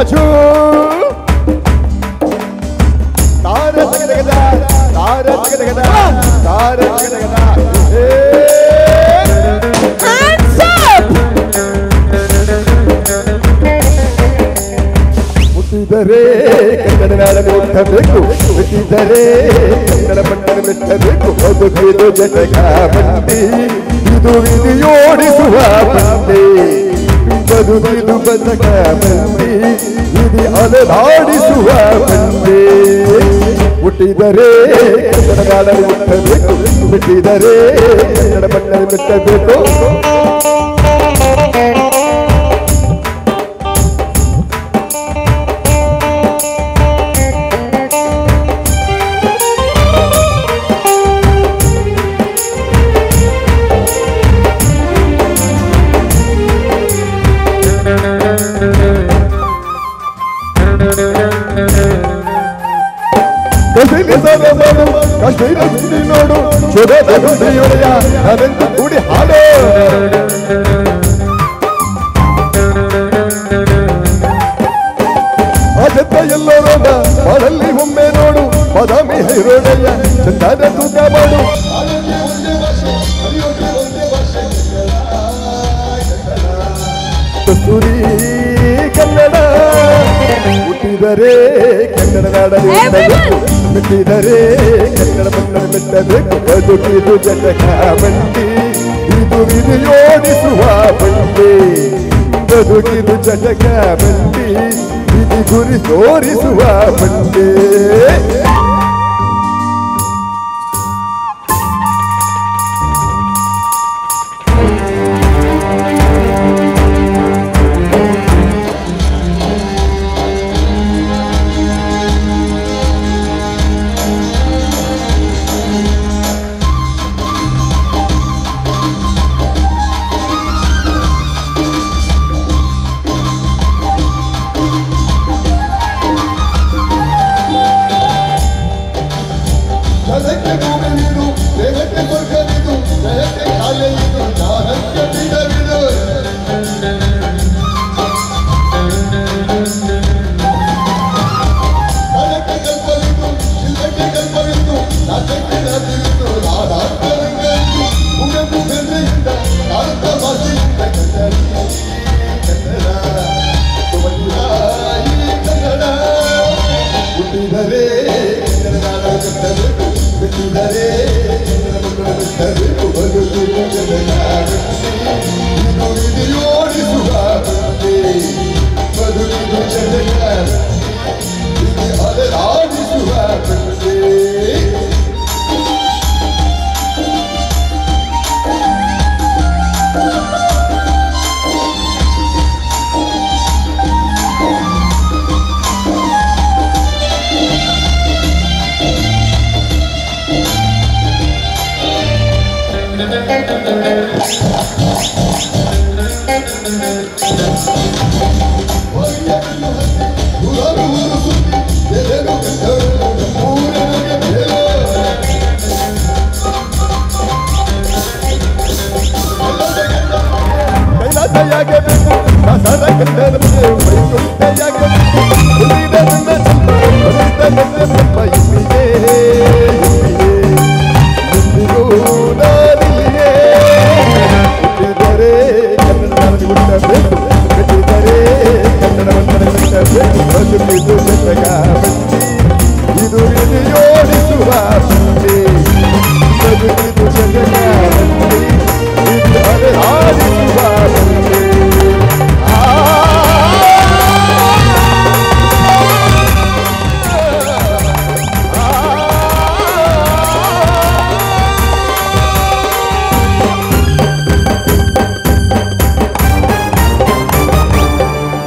ರಾಜು ತಾರ ತೆಗೆದ ತಾರ ತೆಗೆದ ತಾರ ತೆಗೆದ ಮುಟ್ಟಿದರೆ ಕನ್ನಡ ನಾಡ ಮುಟ್ಟಬೇಕು ಮುಟ್ಟಿದರೆ ಕನ್ನಡ ಬಣ್ಣದ ಮೆಟ್ಟಬೇಕು ಬದುಕಿದು ಜಟಕ ಬಂಡಿ ಇದು ವಿಧಿಯೋಡಿಸುವ ಬಂಡಿ ಬದುಕಿದು ಬದಕ ಬಂಡಿ ಇದು ಅಲೆದಾಡಿಸುವ ಬಂಡಿ ಮುಟ್ಟಿದರೆ ಕನ್ನಡ ನಾಡ ಮುಟ್ಟಬೇಕು ಮುಟ್ಟಿದರೆ ಕನ್ನಡ ಬಣ್ಣದ ಮೆಟ್ಟಬೇಕು ಕಷ್ಟೀರ ನೋಡು ಚೊರದ ನುಡಿಯೊಡೆಯ ನಾವೆಂದು ಕೂಡಿ ಹಾಡು ಅಜತ್ತ ಎಲ್ಲರೋಡ ಮಾಡಲ್ಲಿ ಒಮ್ಮೆ ನೋಡು ಬಾದಾಮಿ ಹೈರೋಡೆಯ ಚಂದನ ತೂಕ ಮಾಡು ಕಸ್ತೂರಿ ಕನ್ನಡ ಹುಟ್ಟಿದರೆ ಕನ್ನಡ ನಾಡಲು ಮೆಟ್ಟಿದರೆ ಕನ್ನಡ ಬಣ್ಣ ಮೆಟ್ಟಬೇಕು ಬದುಕಿದು ಜಟಕ ಬಂಡಿ ಇದು ವಿಧಿಯೋಡಿಸುವ ಬಂಡಿ ಬದುಕಿದು ಜಟಕ ಬಂಡಿ ವಿಧಿ ಗುರಿ ತೋರಿಸುವ ಬಂಡಿ Oh,